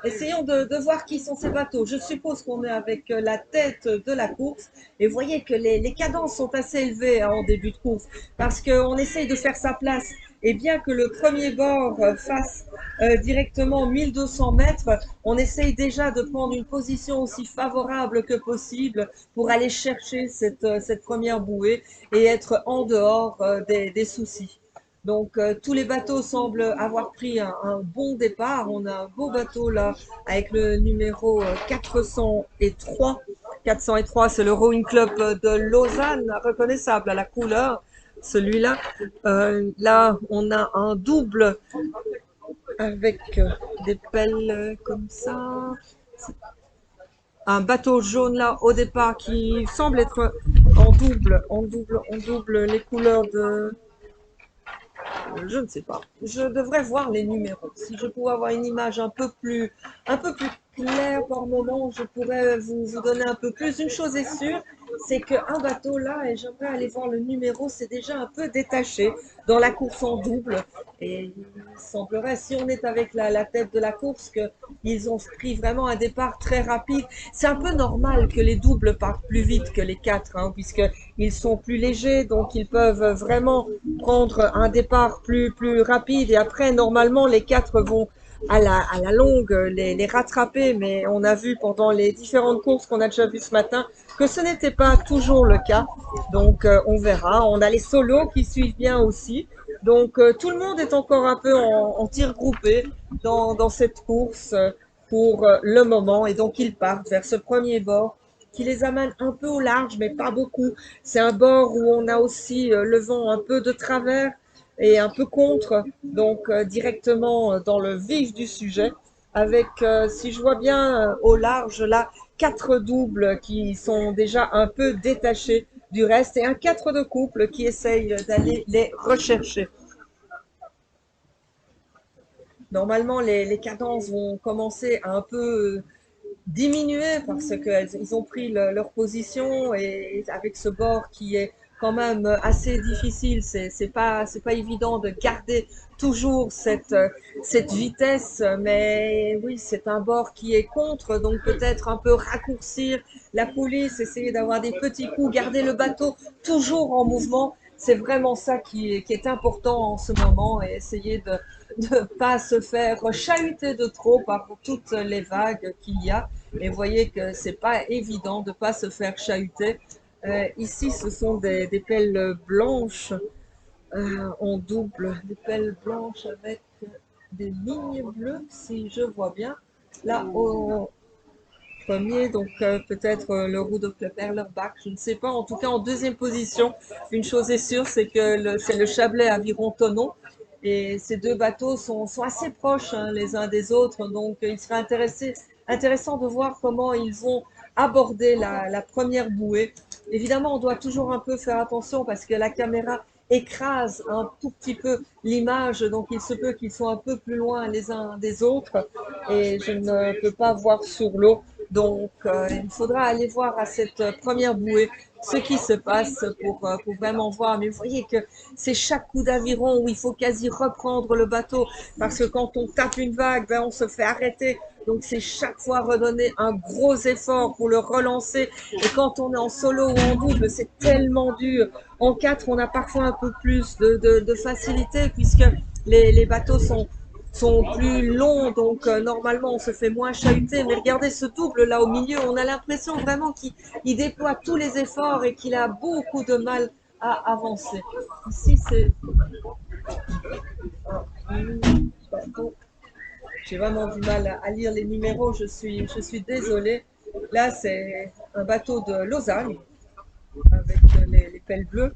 Essayons de voir qui sont ces bateaux. Je suppose qu'on est avec la tête de la course. Et vous voyez que les cadences sont assez élevées en début de course parce qu'on essaye de faire sa place. Et bien que le premier bord fasse directement 1200 mètres, on essaye déjà de prendre une position aussi favorable que possible pour aller chercher cette première bouée et être en dehors des soucis. Donc, tous les bateaux semblent avoir pris un bon départ. On a un beau bateau là avec le numéro 403. 403, c'est le Rowing Club de Lausanne, reconnaissable à la couleur, celui-là. Là, on a un double avec des pelles comme ça. Un bateau jaune là au départ qui semble être en double les couleurs de, je ne sais pas. Je devrais voir les numéros. Si je pouvais avoir une image un peu plus claire par moment, je pourrais vous donner un peu plus. Une chose est sûre, c'est qu'un bateau là, et j'aimerais aller voir le numéro, c'est déjà un peu détaché dans la course en double. Et il semblerait, si on est avec la tête de la course, qu'ils ont pris vraiment un départ très rapide. C'est un peu normal que les doubles partent plus vite que les quatre, hein, puisqu'ils sont plus légers, donc ils peuvent vraiment prendre un départ plus rapide. Et après, normalement, les quatre vont à la longue les rattraper. Mais on a vu pendant les différentes courses qu'on a déjà vues ce matin que ce n'était pas toujours le cas. Donc, on verra. On a les solos qui suivent bien aussi. Donc, tout le monde est encore un peu en tir groupé dans cette course pour le moment. Et donc, ils partent vers ce premier bord qui les amène un peu au large, mais pas beaucoup. C'est un bord où on a aussi le vent un peu de travers et un peu contre, donc directement dans le vif du sujet, avec, si je vois bien, au large, là, quatre doubles qui sont déjà un peu détachés du reste et un quatre de couple qui essaye d'aller les rechercher. Normalement, les cadences vont commencer à un peu diminuer parce qu'ils ont pris leur position et avec ce bord qui est quand même assez difficile, c'est pas évident de garder toujours cette vitesse, mais oui, c'est un bord qui est contre, donc peut-être un peu raccourcir la coulisse, essayer d'avoir des petits coups, garder le bateau toujours en mouvement. C'est vraiment ça qui est important en ce moment et essayer de ne pas se faire chahuter de trop par toutes les vagues qu'il y a. Et vous voyez que c'est pas évident de pas se faire chahuter. Ici, ce sont des pelles blanches en double, des pelles blanches avec des lignes bleues, si je vois bien. Là, au premier, donc peut-être le Roux de Perlerbach, je ne sais pas. En tout cas, en deuxième position, une chose est sûre, c'est que c'est le Chablais Aviron Tonneau. Et ces deux bateaux sont assez proches hein, les uns des autres, donc il serait intéressant de voir comment ils vont aborder la première bouée. Évidemment, on doit toujours un peu faire attention parce que la caméra écrase un tout petit peu l'image, donc il se peut qu'ils soient un peu plus loin les uns des autres et je ne peux pas voir sur l'eau. Donc, il faudra aller voir à cette première bouée ce qui se passe pour vraiment voir. Mais vous voyez que c'est chaque coup d'aviron où il faut quasi reprendre le bateau parce que quand on tape une vague, ben, on se fait arrêter. Donc, c'est chaque fois redonner un gros effort pour le relancer. Et quand on est en solo ou en double, c'est tellement dur. En quatre, on a parfois un peu plus de facilité puisque les bateaux sont plus longs, donc normalement on se fait moins chahuter. Mais regardez ce double là au milieu, on a l'impression vraiment qu'il déploie tous les efforts et qu'il a beaucoup de mal à avancer. Ici c'est un bateau. J'ai vraiment du mal à lire les numéros, je suis désolée. Là c'est un bateau de Lausanne avec les pelles bleues.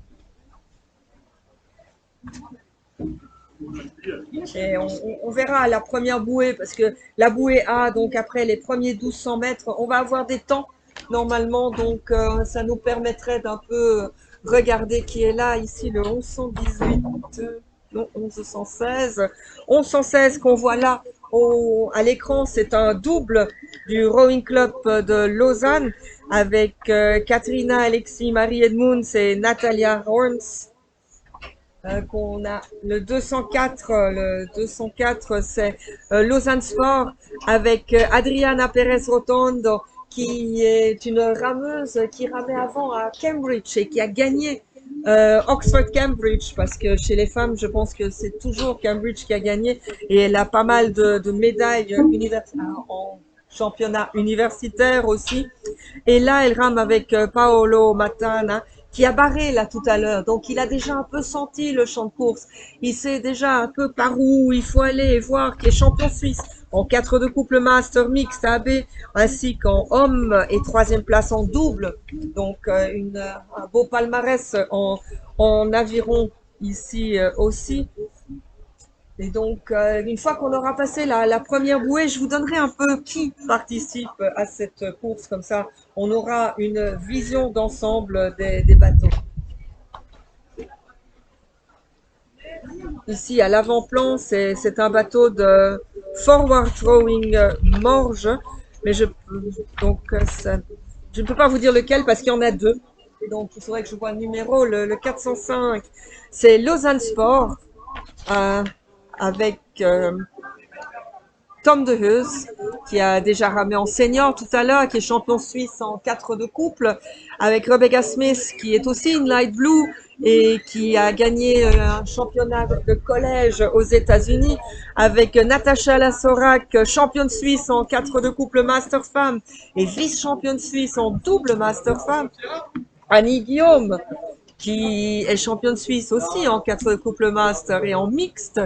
Et on verra la première bouée, parce que la bouée A, donc après les premiers 1200 mètres, on va avoir des temps normalement, donc ça nous permettrait d'un peu regarder qui est là. Ici, le 1118, non, 1116. 1116 qu'on voit là à l'écran, c'est un double du Rowing Club de Lausanne avec Katrina, Alexis, Marie Edmunds et Natalia Horns. qu'on a le 204. Le 204, c'est Lausanne Sport avec Adriana Perez Rotondo, qui est une rameuse qui ramait avant à Cambridge et qui a gagné Oxford-Cambridge, parce que chez les femmes, je pense que c'est toujours Cambridge qui a gagné, et elle a pas mal de médailles en championnat universitaire aussi. Et là, elle rame avec Paolo Matana, qui a barré là tout à l'heure. Donc, il a déjà un peu senti le champ de course. Il sait déjà un peu par où il faut aller et voir qu'il est champion suisse en 4 de couple master mixte AB, ainsi qu'en homme et troisième place en double. Donc, un beau palmarès en aviron ici aussi. Et donc, une fois qu'on aura passé la première bouée, je vous donnerai un peu qui participe à cette course. Comme ça, on aura une vision d'ensemble des bateaux. Ici, à l'avant-plan, c'est un bateau de forward throwing morge. Mais je ne peux pas vous dire lequel parce qu'il y en a deux. Et donc, il faudrait que je vois le numéro. Le 405, c'est Lausanne Sport euh, avec Tom De Heus, qui a déjà ramé en senior tout à l'heure, qui est champion suisse en 4 de couple, avec Rebecca Smith, qui est aussi une light blue et qui a gagné un championnat de collège aux États-Unis, avec Natacha Lassorac, championne suisse en 4 de couple master femme et vice-championne suisse en double master femme. Annie Guillaume, qui est championne suisse aussi en 4 de couple master et en mixte,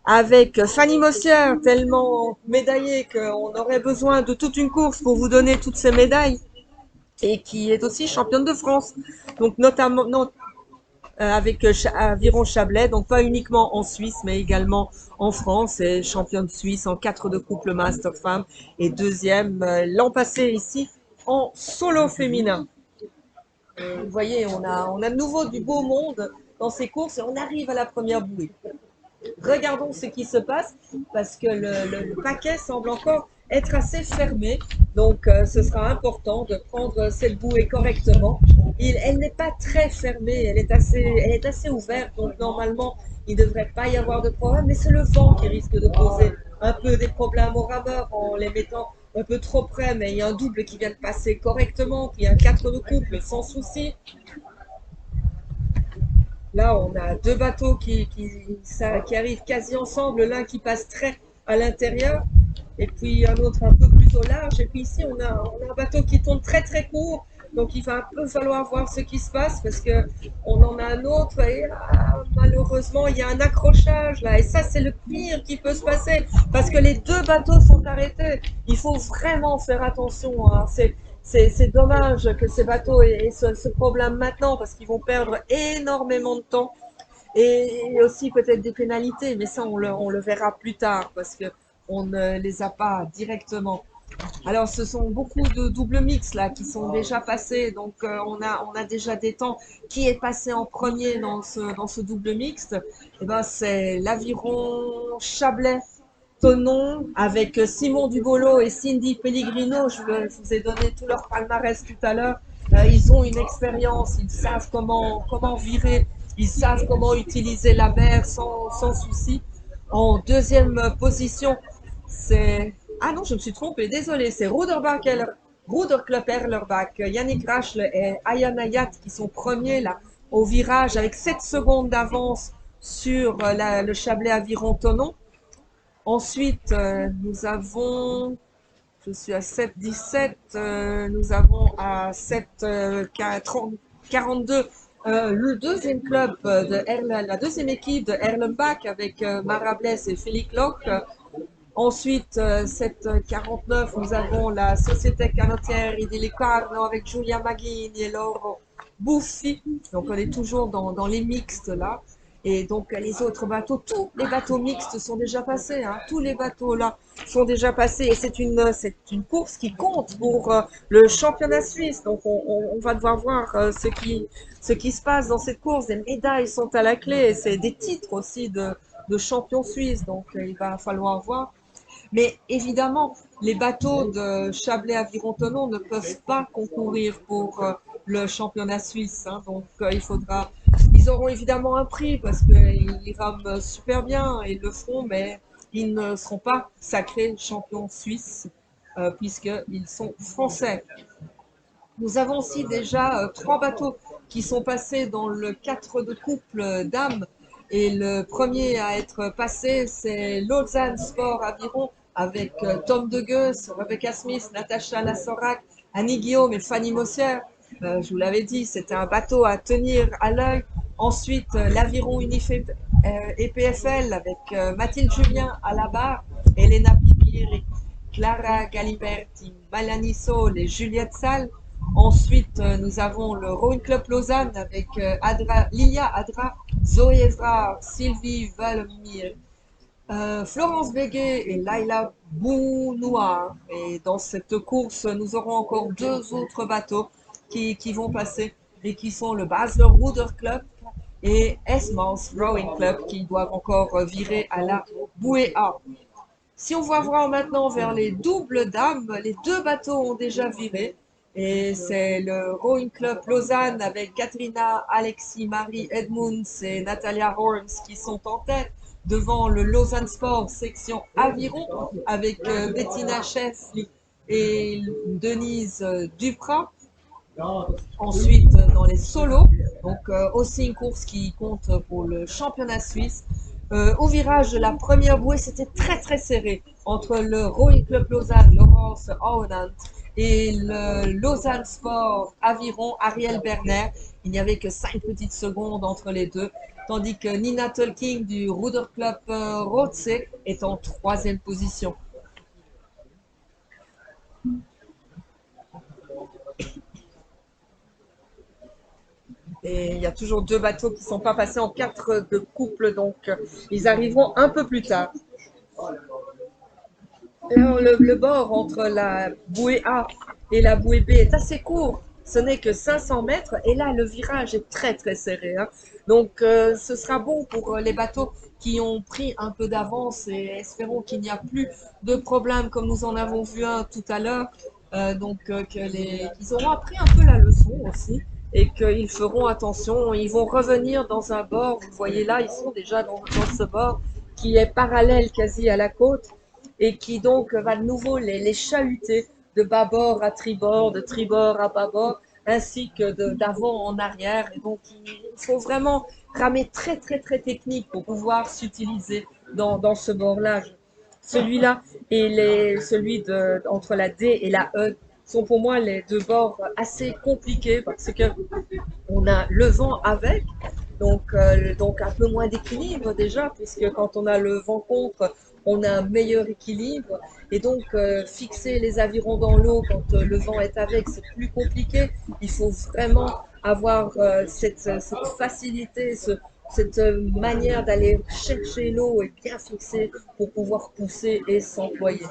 avec Fanny Mossière, tellement médaillée qu'on aurait besoin de toute une course pour vous donner toutes ces médailles, et qui est aussi championne de France, donc notamment avec Aviron Chablais, donc pas uniquement en Suisse, mais également en France, et championne suisse en 4 de couple master femme, et deuxième l'an passé ici en solo féminin. Vous voyez, on a de nouveau du beau monde dans ces courses, et on arrive à la première bouée. Regardons ce qui se passe parce que le paquet semble encore être assez fermé. Donc, ce sera important de prendre cette bouée correctement. Elle n'est pas très fermée, elle est assez ouverte. Donc, normalement, il ne devrait pas y avoir de problème. Mais c'est le vent qui risque de poser un peu des problèmes aux rameurs en les mettant un peu trop près. Mais il y a un double qui vient de passer correctement, puis un 4 de couple sans souci. Là, on a deux bateaux qui arrivent quasi ensemble, l'un qui passe très à l'intérieur, et puis un autre un peu plus au large. Et puis ici, on a un bateau qui tourne très très court, donc il va un peu falloir voir ce qui se passe parce que on en a un autre et malheureusement, il y a un accrochage là. Et ça, c'est le pire qui peut se passer parce que les deux bateaux sont arrêtés. Il faut vraiment faire attention, hein. C'est dommage que ces bateaux aient ce problème maintenant parce qu'ils vont perdre énormément de temps et aussi peut-être des pénalités, mais ça on le verra plus tard parce que on ne les a pas directement. Alors ce sont beaucoup de double mix là qui sont déjà passés, donc on a déjà des temps. Qui est passé en premier dans ce double mixte? Eh ben, c'est l'Aviron Chablais Tonon avec Simon Dubolo et Cindy Pellegrino. Je vous ai donné tout leur palmarès tout à l'heure. Ils ont une expérience, ils savent comment virer, ils savent comment utiliser la mer sans souci. En deuxième position, c'est... Ah non, je me suis trompée, désolé, c'est Ruderklöpperlerbach, Yannick Rachle et Ayana Yat qui sont premiers là au virage avec 7 secondes d'avance sur le Chablais Aviron Tonon. Ensuite, nous avons, je suis à 7,17, nous avons à 7,42 le deuxième club de la deuxième équipe de Erlenbach avec Mara Bless et Félix Locke. Ensuite, 7,49, nous avons la Société Canottière Idilicarno avec Giulia Maghini et Lauro Buffi. Donc, on est toujours dans les mixtes là. Et donc, les autres bateaux, tous les bateaux mixtes sont déjà passés, hein. Tous les bateaux là sont déjà passés. Et c'est une course qui compte pour le championnat suisse. Donc, on va devoir voir ce qui se passe dans cette course. Les médailles sont à la clé. C'est des titres aussi de champion suisse. Donc, il va falloir voir. Mais évidemment, les bateaux de Chablais-Aviron-Tonon ne peuvent pas concourir pour le championnat suisse, hein. Donc, ils auront évidemment un prix parce qu'ils rament super bien et le font, mais ils ne seront pas sacrés champions suisses puisqu'ils sont français. Nous avons aussi déjà 3 bateaux qui sont passés dans le 4 de couple dames. Et le premier à être passé, c'est Lausanne Sport Aviron avec Tom De Geus, Rebecca Smith, Natacha Lassorac, Annie Guillaume et Fanny Mossière. Je vous l'avais dit, c'était un bateau à tenir à l'œil. Ensuite, l'Aviron Unifé EPFL avec Mathilde Julien à la barre, Elena Pipiri, Clara Galiberti, Malani Saul et Juliette Salle. Ensuite, nous avons le Rowing Club Lausanne avec Lilia Adra, Zoé Evrard, Sylvie Valmir, Florence Béguet et Laila Bounoir. Et dans cette course, nous aurons encore 2 autres bateaux qui vont passer et qui sont le Basler Ruder Club et Esmans Rowing Club qui doivent encore virer à la bouée A. Si on va voir maintenant vers les doubles dames, les 2 bateaux ont déjà viré. Et c'est le Rowing Club Lausanne avec Katrina, Alexis, Marie Edmunds et Natalia Horns qui sont en tête devant le Lausanne Sport section Aviron avec Bettina Scheffli et Denise Duprat. Ensuite, dans les solos, donc aussi une course qui compte pour le championnat suisse. Au virage de la première bouée, c'était très serré entre le Rowing Club Lausanne, Laurence Aunant, et le Lausanne Sport Aviron, Ariel Berner. Il n'y avait que 5 petites secondes entre les deux, tandis que Nina Tolking du Ruder Club Rotse est en 3e position. Et il y a toujours 2 bateaux qui ne sont pas passés en 4 de couple, donc ils arriveront un peu plus tard. Là, le bord entre la bouée A et la bouée B est assez court. Ce n'est que 500 mètres et là, le virage est très serré. Hein. Donc, ce sera bon pour les bateaux qui ont pris un peu d'avance et espérons qu'il n'y a plus de problème comme nous en avons vu un tout à l'heure. Qu'ils auront appris un peu la leçon aussi et qu'ils feront attention. Ils vont revenir dans un bord. Vous voyez là, ils sont déjà dans ce bord qui est parallèle quasi à la côte et qui donc va de nouveau les chahuter de bâbord à tribord, de tribord à bâbord, ainsi que d'avant en arrière. Et donc, il faut vraiment ramer très technique pour pouvoir s'utiliser dans ce bordage. Celui-là et celui entre la D et la E sont pour moi les 2 bords assez compliqués parce que on a le vent avec, donc un peu moins d'équilibre déjà, puisque quand on a le vent contre, on a un meilleur équilibre. Et donc, fixer les avirons dans l'eau quand le vent est avec, c'est plus compliqué. Il faut vraiment avoir cette facilité, cette manière d'aller chercher l'eau et bien fixer pour pouvoir pousser et s'employer.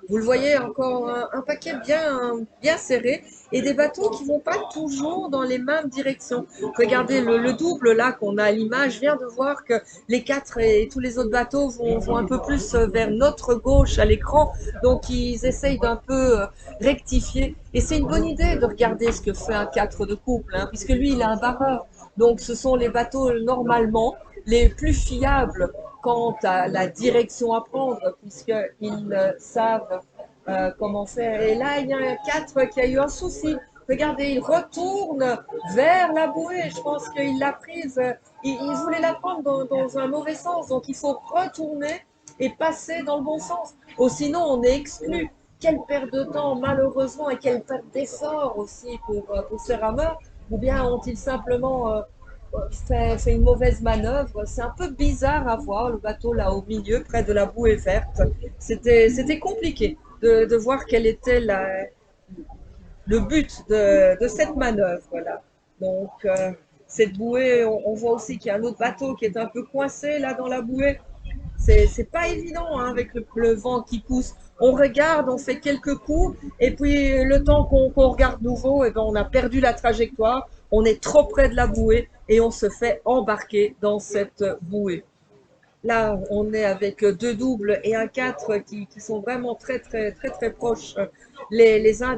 Vous le voyez, encore un paquet bien serré et des bateaux qui vont pas toujours dans les mêmes directions. Regardez le double là qu'on a à l'image, je viens de voir que les 4 et tous les autres bateaux vont un peu plus vers notre gauche à l'écran, donc ils essayent d'un peu rectifier. Et c'est une bonne idée de regarder ce que fait un 4 de couple, hein, puisque lui il a un barreur. Donc ce sont les bateaux normalement les plus fiables quant à la direction à prendre, puisqu'ils savent comment faire. Et là, il y a un 4 qui a eu un souci. Regardez, il retourne vers la bouée. Je pense qu'il l'a prise. Il voulait la prendre dans un mauvais sens. Donc, il faut retourner et passer dans le bon sens. Ou sinon, on est exclu. Quelle perte de temps, malheureusement, et quelle perte d'effort aussi pour ces rameurs. Ou bien ont-ils simplement fait une mauvaise manœuvre. C'est un peu bizarre à voir, le bateau là au milieu, près de la bouée verte. C'était compliqué de voir quel était le but de cette manœuvre. Là. Donc, cette bouée, on voit aussi qu'il y a un autre bateau qui est un peu coincé là dans la bouée. C'est pas évident hein, avec le vent qui pousse. On regarde, on fait quelques coups, et puis le temps qu'on regarde nouveau, et ben, on a perdu la trajectoire, on est trop près de la bouée et on se fait embarquer dans cette bouée. Là, on est avec 2 doubles et un 4 qui sont vraiment très proches les uns